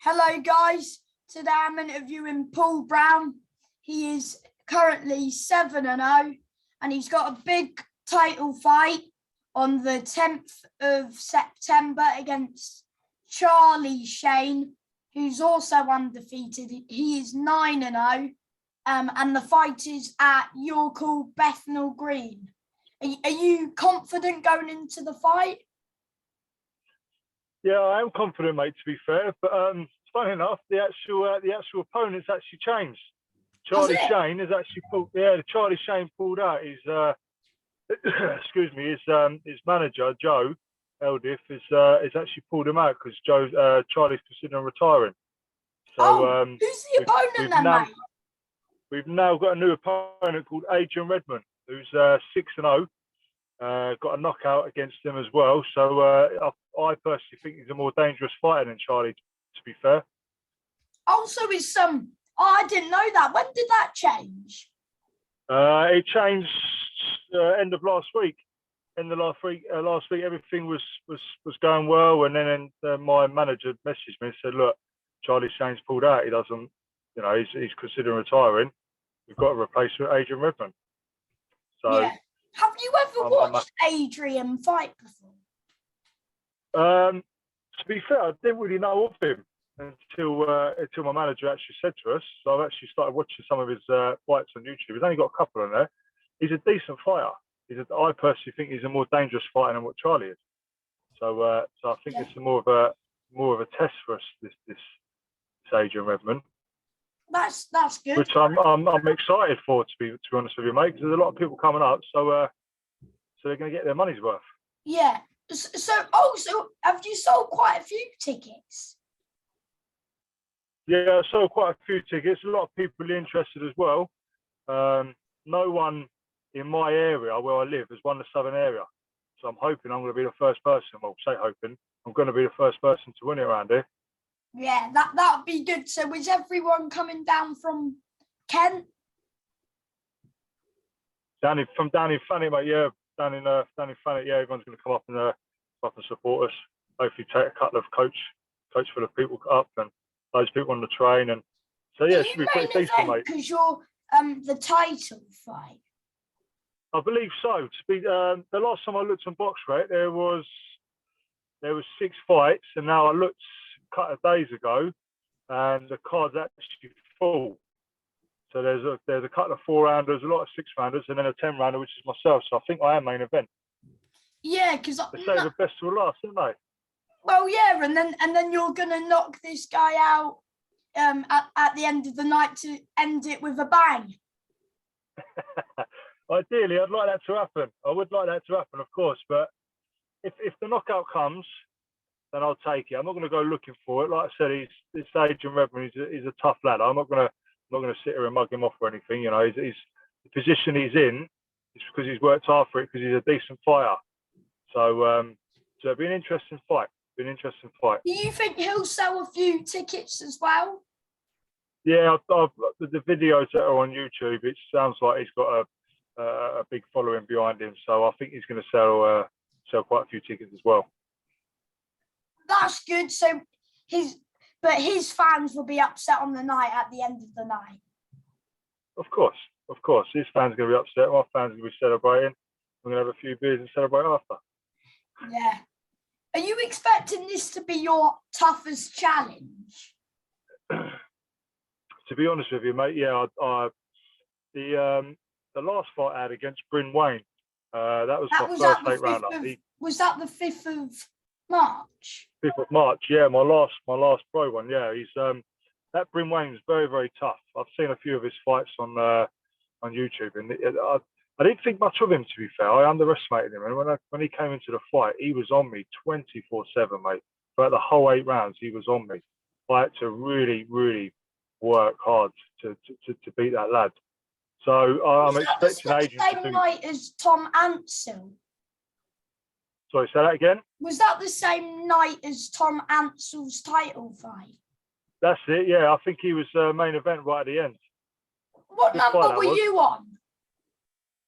Hello guys, today I'm interviewing Paul Brown. He is currently 7-0 and he's got a big title fight on the 10th of September against Charlie Shane, who's also undefeated. He is 9-0 and the fight is at York Hall, Bethnal Green. Are you confident going into the fight? Yeah, I am confident, mate, to be fair. But funny enough, the actual opponent's actually changed. Charlie Shane has actually pulled. Yeah, Charlie Shane pulled out. His excuse me, his manager Joe Eldiff has actually pulled him out because Charlie's considering retiring. So who's the opponent then, mate? We've now got a new opponent called Adrian Redmond, who's 6-0. Got a knockout against him as well. So I personally think he's a more dangerous fighter than Charlie, to be fair. Also, is some. Oh, I didn't know that. When did that change? It changed end of last week. End of last week, everything was going well, and then my manager messaged me and said, "Look, Charlie Shane's pulled out. He doesn't, he's considering retiring. We've got to replace Adrian Redmond." So. Yeah. Have you ever watched Adrian fight before? To be fair, I didn't really know of him until my manager actually said to us. So I've actually started watching some of his fights on YouTube. He's only got a couple on there. He's a decent fighter. I personally think he's a more dangerous fighter than what Charlie is. So I think it's more of a test for us. This Adrian Redmond. That's good. Which I'm excited for, to be honest with you, mate. Because there's a lot of people coming up, so they're going to get their money's worth. Yeah. So have you sold quite a few tickets? Yeah, I sold quite a few tickets. A lot of people are interested as well. No one in my area where I live has won the Southern area, so I'm hoping I'm going to be the first person. Well, say hoping I'm going to be the first person to win it around here. Yeah, that'd be good. So is everyone coming down from Kent? Down in Thanet, mate. Yeah, down in Thanet. Yeah, everyone's going to come up and support us. Hopefully, take a couple of coach full of people up and those people on the train, and so yeah, it should be pretty decent, mate. Because you're the title fight. I believe so. To be the last time I looked on BoxRec, there was 6 fights, and now I looked a couple of days ago, and the card's actually full. So there's a couple of 4-rounders, a lot of 6-rounders, and then a 10-rounder, which is myself. So I think I am main event. Yeah, because they say the best will last, don't they? Well, yeah, and then you're gonna knock this guy out at the end of the night to end it with a bang. Ideally, I'd like that to happen. I would like that to happen, of course. But if the knockout comes, then I'll take it. I'm not going to go looking for it. Like I said, this Adrian Redmond, he's a tough lad. I'm not going to sit here and mug him off or anything. He's the position he's in is because he's worked hard for it, because he's a decent fighter. So it'll be an interesting fight. Do you think he'll sell a few tickets as well? Yeah, the videos that are on YouTube, it sounds like he's got a big following behind him. So I think he's going to sell quite a few tickets as well. That's good. So his fans will be upset on the night at the end of the night. Of course. His fans are going to be upset. My fans are going to be celebrating. We're going to have a few beers and celebrate after. Yeah. Are you expecting this to be your toughest challenge? To be honest with you, mate, yeah. The last fight I had against Bryn Wayne, that was my first 8-rounder. Was that the 5th of March? 5th of March, yeah. My last pro one, yeah. He's that Bryn Wayne's very, very tough. I've seen a few of his fights on YouTube, and I didn't think much of him, to be fair. I underestimated him, and when he came into the fight, he was on me 24/7, mate. Throughout the whole 8 rounds, he was on me. I had to really, really work hard to beat that lad. So I'm expecting Adrian to do. Same night as Tom Ansell? Sorry, say that again? Was that the same night as Tom Ansell's title fight? That's it, yeah. I think he was main event right at the end. What number were you on?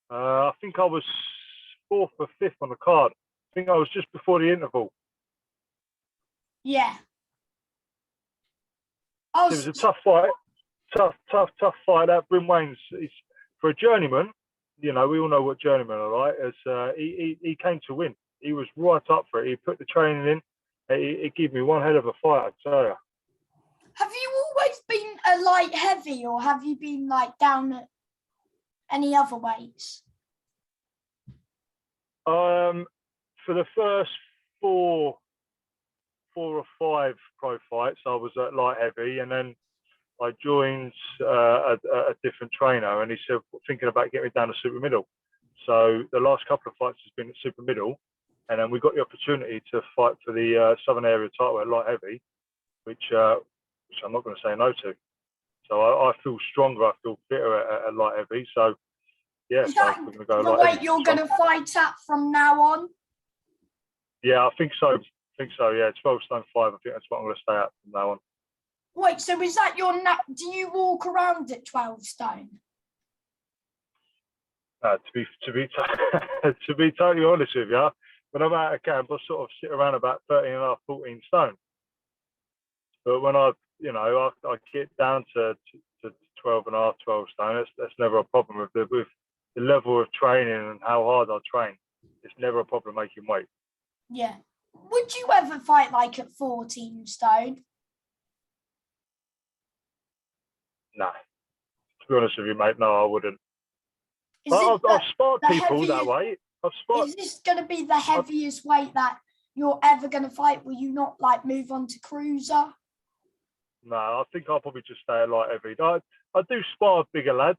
I think I was 4th or 5th on the card. I think I was just before the interval. Yeah. Oh, It was a tough fight. Tough fight. That Bryn Wayne's for a journeyman. You know, we all know what journeymen are like. As he came to win. He was right up for it. He put the training in. It gave me one hell of a fight, I tell you. have you always been a light heavy, or have you been like down at any other weights? For the first four or five pro fights, I was at light heavy, and then I joined a different trainer, and he said thinking about getting me down to super middle. So the last couple of fights has been at super middle, and then we got the opportunity to fight for the Southern Area title at light heavy, which I'm not going to say no to. So I feel stronger, I feel fitter at light heavy. So yeah, Is so that we're going to go the light weight heavy. you're going to fight at from now on? Yeah, I think so. Yeah, 12 stone 5. I think that's what I'm going to stay at from now on. Wait, so is that your do you walk around at 12 stone? To be to be totally honest with you, when I'm out of camp, I sort of sit around about 13 and a half, 14 stone. But when I get down to 12 and a half, 12 stone, that's never a problem with the level of training and how hard I train. It's never a problem making weight. Yeah. Would you ever fight like at 14 stone? No. To be honest with you, mate, no, I wouldn't. I've sparred people that way. Is this going to be the heaviest weight that you're ever going to fight? Will you not like move on to cruiser? No, I think I'll probably just stay at light heavy. I do spar bigger lads,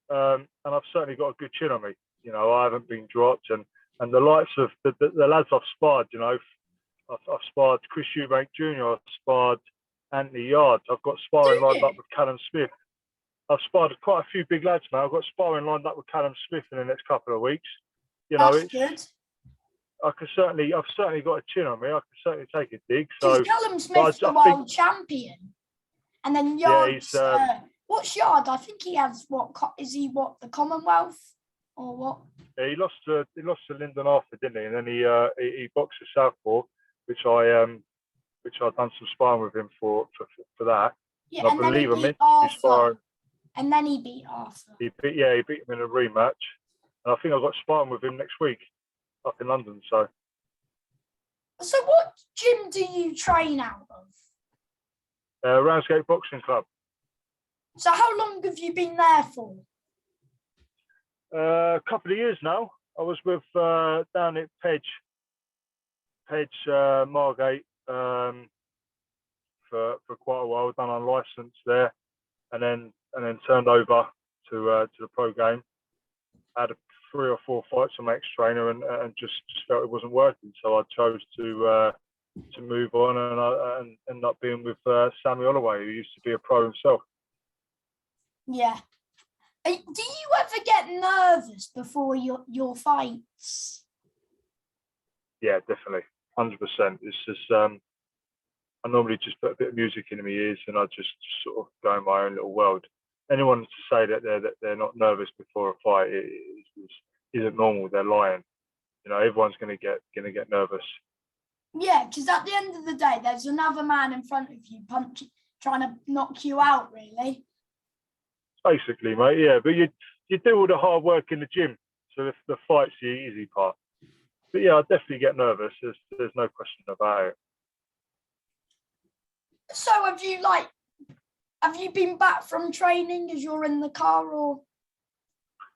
and I've certainly got a good chin on me. You know, I haven't been dropped, and the likes of the lads I've sparred, you know, I've sparred Chris Eubank Jr., I've sparred Anthony Yards, I've got sparring lined up with Callum Smith. I've sparred quite a few big lads now. I've got sparring lined up with Callum Smith in the next couple of weeks. You know, That's good. I've certainly got a chin on me. I can certainly take a dig. So Callum Smith's the world champion, and then Yards. What's Yard? I think he has the Commonwealth or what? Yeah, he lost to Lyndon Arthur, didn't he? And then he boxed at Southpaw, which I've done some sparring with him for that. Yeah, and then he beat Arthur. And then he beat Arthur. He beat him in a rematch, and I think I've got sparring with him next week up in London. So what gym do you train out of? Ramsgate Boxing Club. So how long have you been there for? A couple of years now. I was with down at Pedge Margate for quite a while. Done unlicensed there, and then turned over to the pro game. Had 3 or 4 fights on my ex-trainer, and just felt it wasn't working. So I chose to move on, and end up being with Sammy Holloway, who used to be a pro himself. Yeah. Do you ever get nervous before your fights? Yeah, definitely, 100%. It's just I normally just put a bit of music in my ears, and I just sort of go in my own little world. Anyone to say that they're not nervous before a fight isn't normal. They're lying. You know, everyone's gonna get nervous. Yeah, because at the end of the day, there's another man in front of you trying to knock you out, really. Basically, mate. Yeah, but you do all the hard work in the gym, so the fight's the easy part. But yeah, I definitely get nervous. There's no question about it. So have you been back from training as you're in the car, or?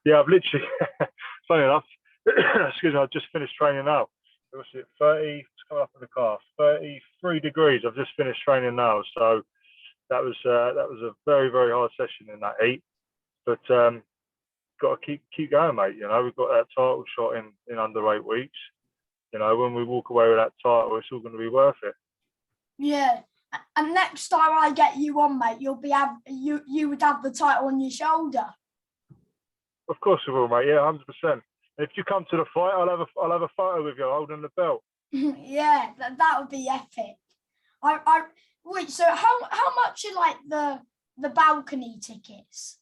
Yeah, I've literally, funny enough, excuse me, I've just finished training now. What's it, 30, it's coming up in the car, 33 degrees. I've just finished training now. So that was a very, very hard session in that heat. But got to keep going, mate. You know, we've got that title shot in under 8 weeks. You know, when we walk away with that title, it's all going to be worth it. Yeah. And next time I get you on, mate, you would have the title on your shoulder. Of course we will, mate. Yeah, 100%. If you come to the fight, I'll have a photo with you holding the belt. Yeah, that would be epic. Wait. So how much are like the balcony tickets?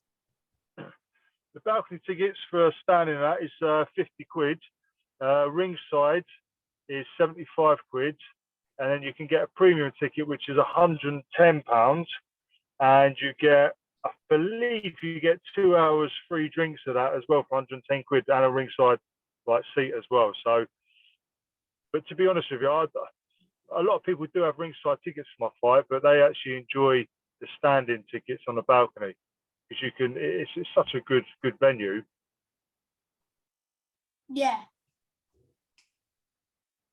The balcony tickets for standing at is 50 quid. Ringside is 75 quid. And then you can get a premium ticket, which is £110. and you get, I believe you get 2 hours free drinks of that as well for 110 quid and a ringside like seat as well. So, but to be honest with you, a lot of people do have ringside tickets for my fight, but they actually enjoy the standing tickets on the balcony because you can. It's such a good venue. Yeah.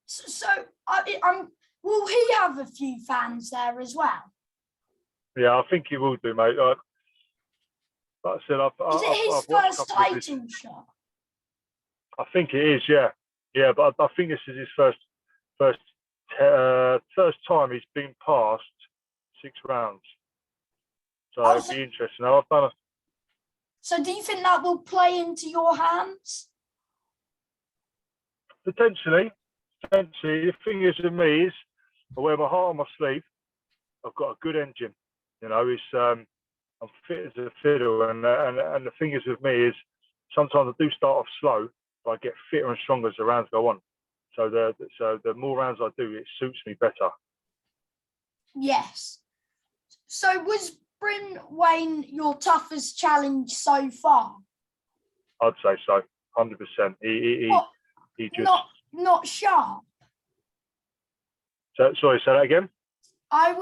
So will he have a few fans there as well? Yeah, I think he will do, mate. Like I said, Is it his first title shot? I think it is, yeah, but I think this is his first time he's been past 6 rounds. So it'd be interesting. Now I've done. So do you think that will play into your hands? Potentially. The thing is with me is I wear my heart on my sleeve. I've got a good engine. You know, it's I'm fit as a fiddle, and the thing is with me is sometimes I do start off slow, but I get fitter and stronger as the rounds go on. So the more rounds I do, it suits me better. Yes. So was Bryn Wayne your toughest challenge so far? I'd say so, 100%. He just not Sharp. So sorry, say that again. I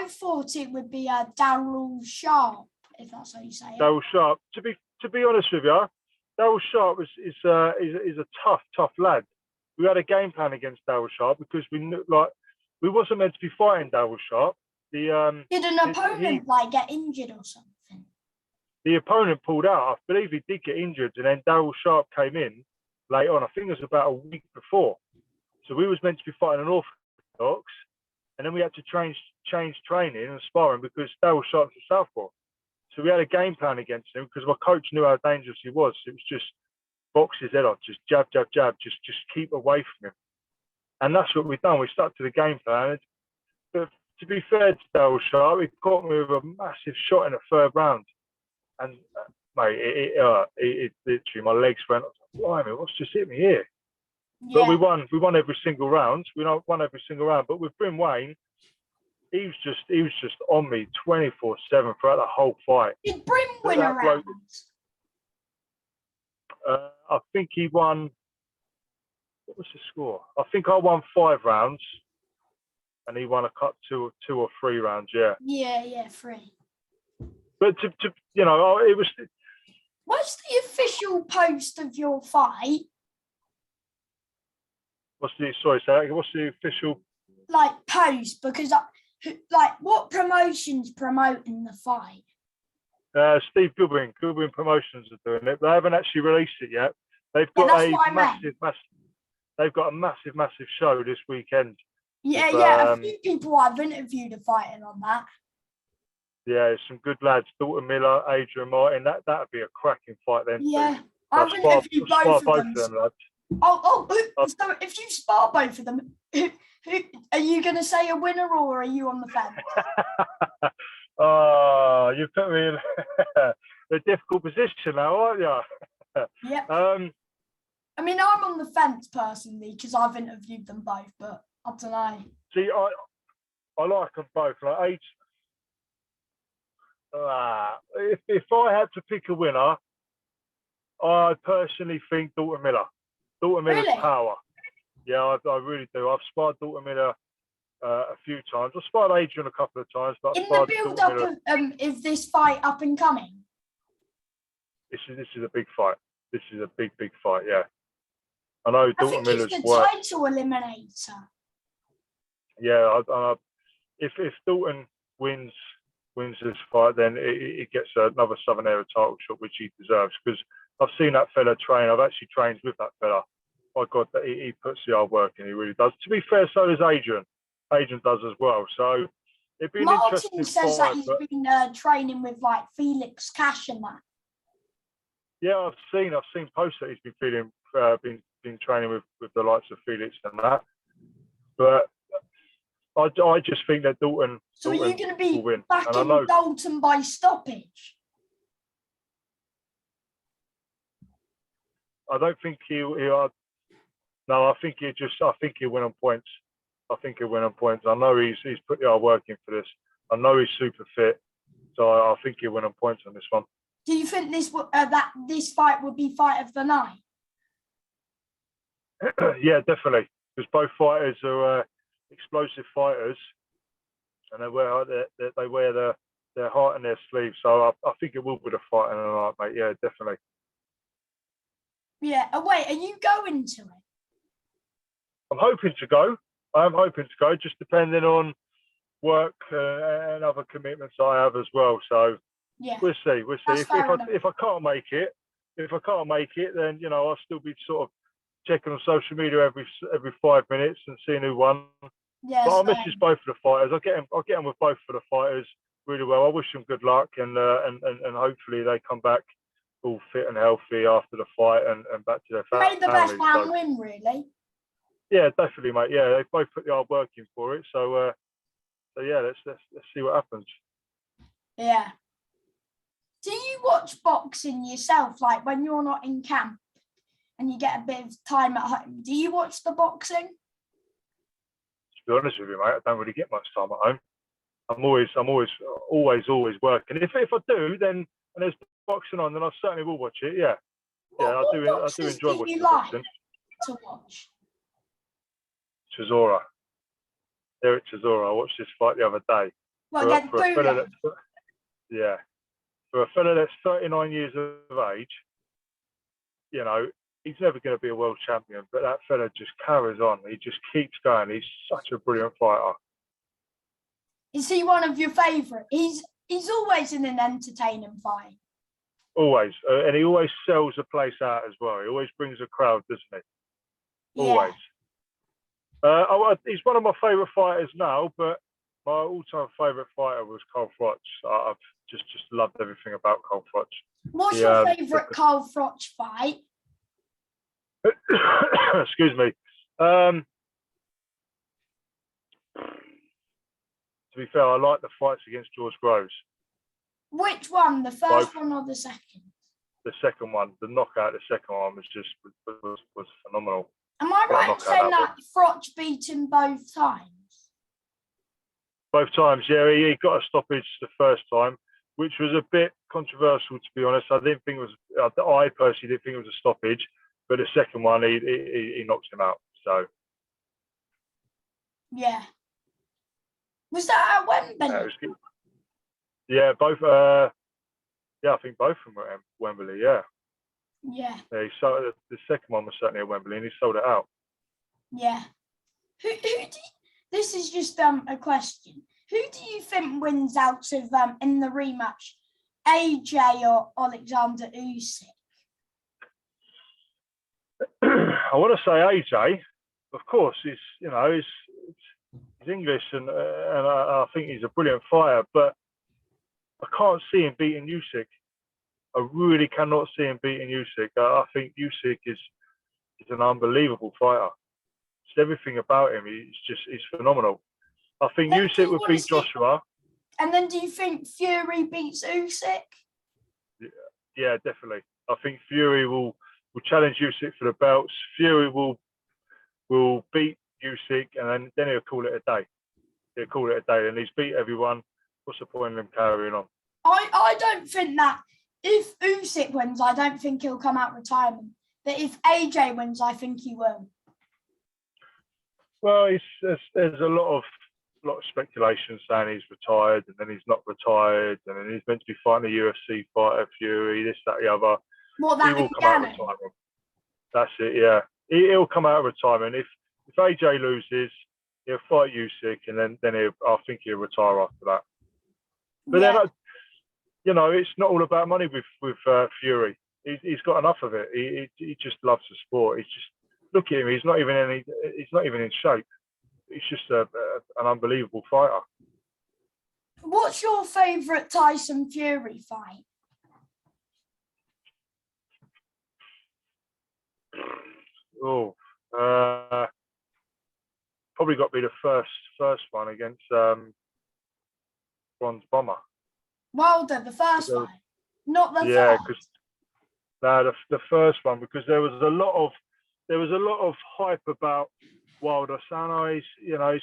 thought it would be a Darryl Sharp, if that's how you say it. Darryl Sharp. To be honest with you, Darryl Sharp is a tough lad. We had a game plan against Darryl Sharp because we wasn't meant to be fighting Darryl Sharp. Did an opponent get injured or something? The opponent pulled out. I believe he did get injured, and then Darryl Sharp came in late on. I think it was about a week before. So we was meant to be fighting an orthodox, and then we had to change training and sparring because Darryl Sharp's a southpaw. So we had a game plan against him because my coach knew how dangerous he was. It was just box his head off, just jab, just keep away from him. And that's what we've done. We stuck to the game plan. But to be fair to Darryl Sharp, he caught me with a massive shot in the third round. And mate, it literally, my legs went, blimey, what's just hit me here? Yeah. But we won every single round. We won every single round. But with Bryn Wayne, he was just on me 24/7 throughout the whole fight. Did Bryn win a round? I think he won. What was the score? I think I won 5 rounds, and he won a cut 2 or 3 rounds. Yeah. Yeah, 3. But to it was. What's the official post of your fight? What's the official post? Because what promotion's promoting the fight? Steve Goodwin Promotions are doing it. They haven't actually released it yet. They've got a massive show this weekend. Yeah. A few people I've interviewed are fighting on that. Yeah, some good lads. Dalton Miller, Adrian Martin. That'd be a cracking fight then. Yeah, I've interviewed both of them. Lads. So if you spar both of them, who are you going to say a winner, or are you on the fence? Oh, you put me in a difficult position now, aren't you? Yeah. I mean, I'm on the fence personally because I've interviewed them both, but I don't know. See, I like them both. Like if I had to pick a winner, I personally think Dalton Miller. Dalton Miller's power. Yeah, I really do. I've sparred Dalton Miller a few times. I've sparred Adrian a couple of times, but in the build-up of this fight up and coming. This is a big fight. This is a big fight. Yeah, I know Dalton Miller's it's the title eliminator. Yeah, if Dalton wins this fight, then it gets another Southern Area title shot, which he deserves. Because I've seen that fella train. I've actually trained with that fella. My God, he puts the hard work in. He really does. To be fair, so does Adrian. Adrian does as well. So it'd be an interesting fight. Martin says that he's been training with Felix Cash and that. Yeah, I've seen posts that he's been training with the likes of Felix and that. But I just think that Dalton. So Dalton are you going to be win. backing Dalton by stoppage? I don't think he'll. No, I think he'll win on points. I think he'll win on points. I know he's put the hard work in for this. I know he's super fit. So I think he'll win on points on this one. Do you think this fight would be fight of the night? Yeah, definitely. Because both fighters are explosive fighters, and they wear their heart in their sleeve. So I think it will be the fight in the night, mate. Yeah, definitely. Yeah. Oh, wait, are you going to it? I'm hoping to go. I'm hoping to go, just depending on work and other commitments I have as well. So Yeah. we'll see. We'll see. If fair enough. I can't make it, then I'll still be sort of checking on social media every 5 minutes and seeing who won. Yeah. But I'll message both of the fighters. I'll get them with both of the fighters really well. I wish them good luck, and hopefully they come back all fit and healthy after the fight and back to their family. Made the best man win, really. Yeah, definitely, mate. Yeah, they both put the hard work in for it. So yeah, let's see what happens. Yeah. Do you watch boxing yourself, like when you're not in camp and you get a bit of time at home? Do you watch the boxing? To be honest with you, mate, I don't really get much time at home. I'm always working. If I do, then and there's boxing on, then I certainly will watch it. Yeah, I do enjoy watching boxing. To watch Chisora. Eric Chisora. I watched this fight the other day. Well, against Budo. For a fella that's 39 years of age, he's never going to be a world champion, but that fella just carries on. He just keeps going. He's such a brilliant fighter. Is he one of your favourite? He's always in an entertaining fight. Always. And he always sells the place out as well. He always brings a crowd, doesn't he? Always. Yeah. He's one of my favourite fighters now, but my all-time favourite fighter was Carl Froch. I've just loved everything about Carl Froch. What's your favourite Carl Froch fight? Excuse me. To be fair, I like the fights against George Groves. Which one? The first one or the second? The second one. The knockout. The second one was phenomenal. Am I right in saying that Froch beat him both times? Both times, yeah. He got a stoppage the first time, which was a bit controversial, to be honest. I personally didn't think it was a stoppage, but the second one, he knocked him out. So. Yeah. Was that at Wembley? Yeah, both. I think both of them were at Wembley. Yeah. Yeah. He sold the second one was certainly at Wembley, and he sold it out. Yeah. This is just a question. Who do you think wins out of in the rematch, AJ or Alexander Usyk? I want to say AJ. Of course, he's English, and I think he's a brilliant fighter, but I can't see him beating Usyk. I really cannot see him beating Usyk. I think Usyk is an unbelievable fighter. Just everything about him, he's phenomenal. I think Usyk would beat Joshua. And then do you think Fury beats Usyk? Yeah, definitely. I think Fury will challenge Usyk for the belts. Fury will beat Usyk, and then he'll call it a day. And he's beat everyone. What's the point in him carrying on? I don't think that. If Usyk wins, I don't think he'll come out retirement. But if AJ wins, I think he will. Well, there's a lot of speculation saying he's retired, and then he's not retired, and then he's meant to be fighting a UFC fighter, Fury, this, that, the other. What, that he will come out of retirement. That's it, yeah. He'll come out of retirement. If AJ loses, he'll fight Usyk, and then I think he'll retire after that. But then, it's not all about money with Fury. He's got enough of it. He just loves the sport. Look at him. He's not even in shape. He's just an unbelievable fighter. What's your favourite Tyson Fury fight? Oh, probably got to be the first one against Bronze Bomber. Wilder, the first one, not the third. The first one, because there was a lot of hype about Wilder saying, oh, he's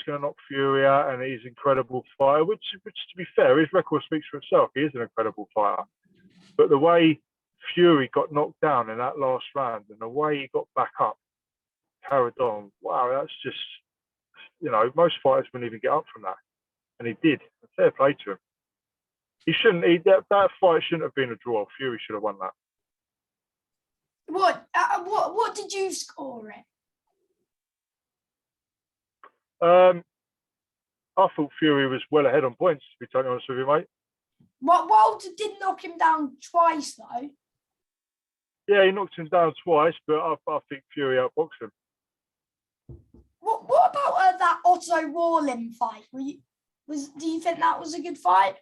going to knock Fury out and he's an incredible fighter, which to be fair, his record speaks for itself. He is an incredible fighter. But the way Fury got knocked down in that last round and the way he got back up, carried on, wow, that's just, most fighters wouldn't even get up from that. And he did. Fair play to him. That fight shouldn't have been a draw. Fury should have won that. What did you score it? I thought Fury was well ahead on points, to be totally honest with you, mate. Wilder did knock him down twice, though. Yeah, he knocked him down twice, but I think Fury outboxed him. What about that Otto Warlim fight? Do you think that was a good fight?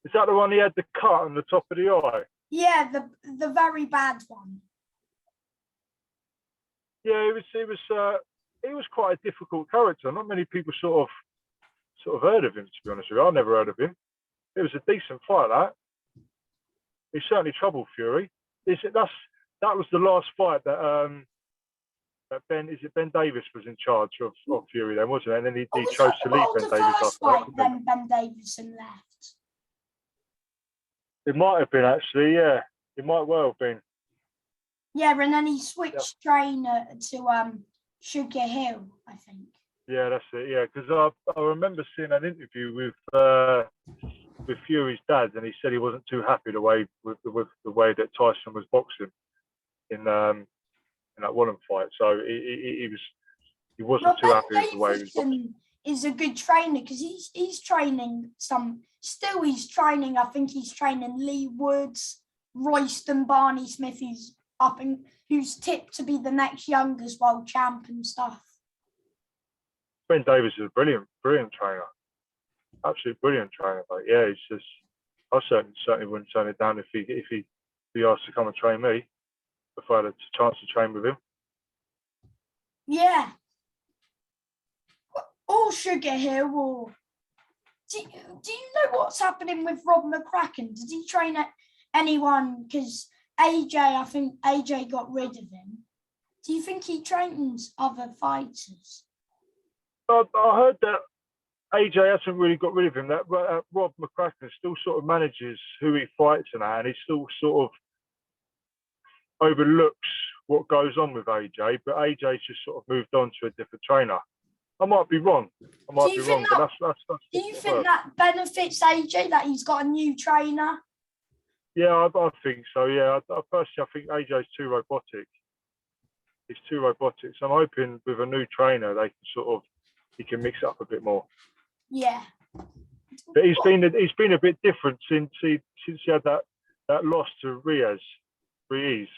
Is that the one he had the cut on the top of the eye? Yeah, the very bad one. Yeah, he was quite a difficult character. Not many people sort of heard of him, to be honest with you. I never heard of him. It was a decent fight, that. He certainly troubled Fury. That was the last fight that Ben Davis was in charge of Fury then, wasn't it? And then he chose to leave Ben Davis after that. Then Ben Davison left. It might have been, actually, yeah. It might well have been. Yeah, and then he switched trainer to Sugar Hill, I think. Yeah, that's it. Yeah, because I remember seeing an interview with Fury's dad, and he said he wasn't too happy with the way that Tyson was boxing in that Wallen fight. So he wasn't too happy with the way he was boxing. Is a good trainer because he's training he's training. I think he's training Lee Woods, Royston Barney Smith, who's tipped to be the next youngest world champ and stuff. Ben Davis is a brilliant trainer. Absolutely brilliant trainer. But yeah, he's just. I certainly wouldn't turn it down if he asked to come and train me. If I had a chance to train with him. Yeah. Or Sugar Hill, or do you know what's happening with Rob McCracken? Did he train anyone? Because I think AJ got rid of him. Do you think he trains other fighters? I heard that AJ hasn't really got rid of him. That Rob McCracken still sort of manages who he fights and he still sort of overlooks what goes on with AJ, but AJ's just sort of moved on to a different trainer. I might be wrong. But that's do you think that benefits AJ that he's got a new trainer? Yeah, I think so. Yeah, personally, I think AJ's too robotic. He's too robotic. So I'm hoping with a new trainer, he can mix it up a bit more. Yeah. But he's been a bit different since he had that loss to Ruiz.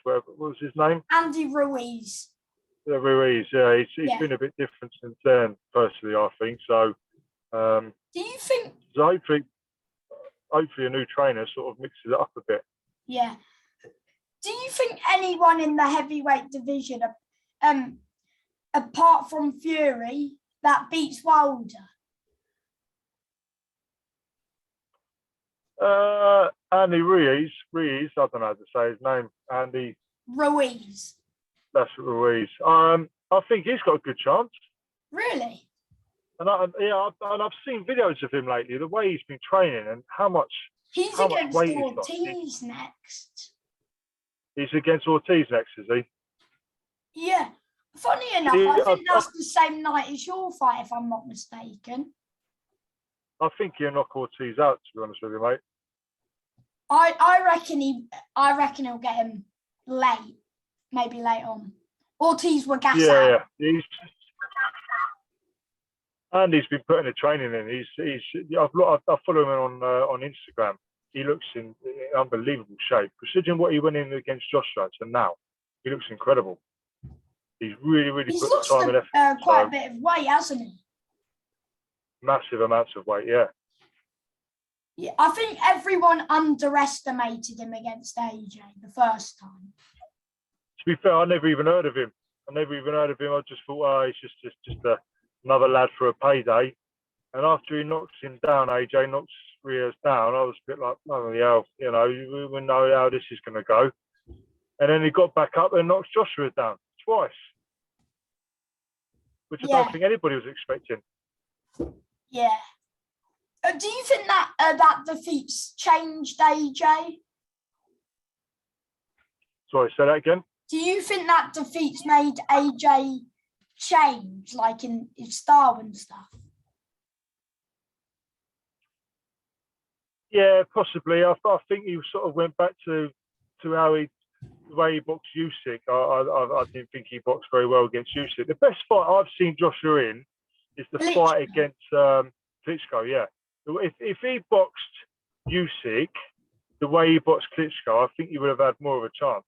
What was his name? Andy Ruiz. Yeah, Ruiz. Yeah, he's been a bit different since then. Personally, I think so. Do you think? So hopefully, a new trainer sort of mixes it up a bit. Yeah. Do you think anyone in the heavyweight division, apart from Fury, that beats Wilder? Andy Ruiz, I don't know how to say his name. Andy Ruiz. That's Ruiz. I think he's got a good chance. Really? And I've seen videos of him lately. The way he's been training and how much against weight Ortiz next. He's against Ortiz next, is he? Yeah. Funny enough, I think that's the same night as your fight, if I'm not mistaken. I think he'll knock Ortiz out, to be honest with you, mate. I reckon he'll get him late, maybe late on. Ortiz will gas out. Yeah. And he's been putting the training in. I follow him on Instagram. He looks in unbelievable shape. Considering what he went in against Joshua and now, he looks incredible. He's really put the time and effort. Quite a bit of weight, hasn't he? Massive amounts of weight, yeah. Yeah, I think everyone underestimated him against AJ the first time. To be fair, I never even heard of him. I just thought, he's just another lad for a payday. And after he knocks him down, AJ knocks Ruiz down, I was a bit like, oh, yeah, we know how this is going to go. And then he got back up and knocked Joshua down twice. which I Yeah. don't think anybody was expecting. Yeah. Do you think that that defeat's changed AJ? Sorry, say that again. Do you think that defeat's made AJ change, like in his style and stuff? Yeah, possibly. I think he sort of went back to how the way he boxed Usyk. I didn't think he boxed very well against Usyk. The best fight I've seen Joshua in is the Klitschko. fight against Klitschko. Yeah, if he boxed Usyk the way he boxed Klitschko, I think he would have had more of a chance.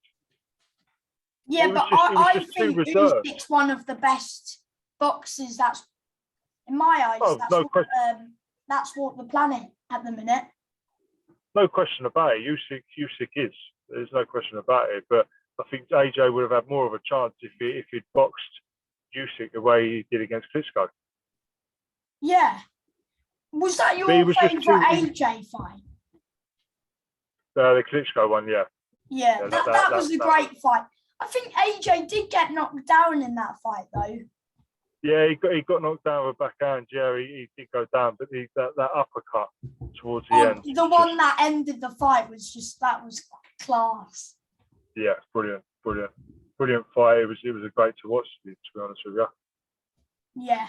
Yeah, but I think reserved. Usyk's one of the best boxers. That's in my eyes. Oh, that's no what, question. that's what the planet at the minute. No question about it. Usyk is. There's no question about it. But I think AJ would have had more of a chance if he'd boxed Usyk the way he did against Klitschko. Yeah. Was that your favourite AJ fight? The Klitschko one, yeah. Yeah, that was a great fight. I think AJ did get knocked down in that fight, though. Yeah, he got knocked down with a backhand. Yeah, he did go down, but that uppercut towards the end. The one that ended the fight was class. Yeah, brilliant fight. It was a great to watch, to be honest with you. Yeah.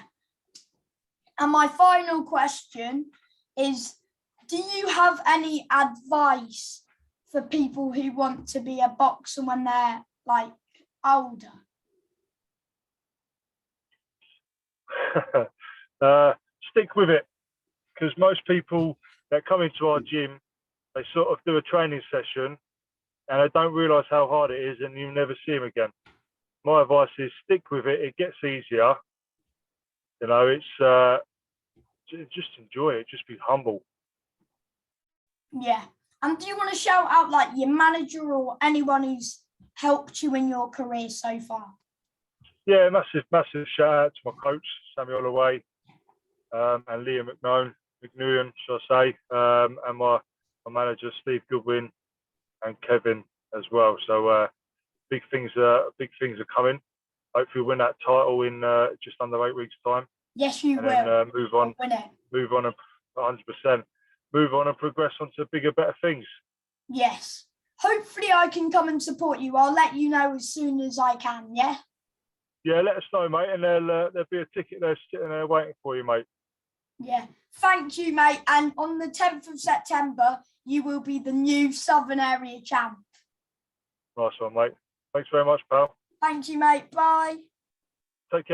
And my final question is, do you have any advice for people who want to be a boxer when they're like older? Stick with it, because most people that come into our gym, they sort of do a training session and they don't realise how hard it is, and you never see them again. My advice is stick with it. It gets easier. You know, it's just enjoy it. Just be humble. Yeah. And do you want to shout out like your manager or anyone who's helped you in your career so far? Yeah, massive shout out to my coach, Samuel Holloway, and Liam McNewan, shall I say, and my manager, Steve Goodwin, and Kevin as well. So big things are coming. Hopefully win that title in just under 8 weeks' time. Yes, you and will. Then move on and 100%. Move on and progress on to bigger, better things. Yes. Hopefully I can come and support you. I'll let you know as soon as I can, yeah? Yeah, let us know, mate, and there'll be a ticket there sitting there waiting for you, mate. Yeah. Thank you, mate. And on the 10th of September, you will be the new Southern Area champ. Nice one, mate. Thanks very much, pal. Thank you, mate. Bye. Take care.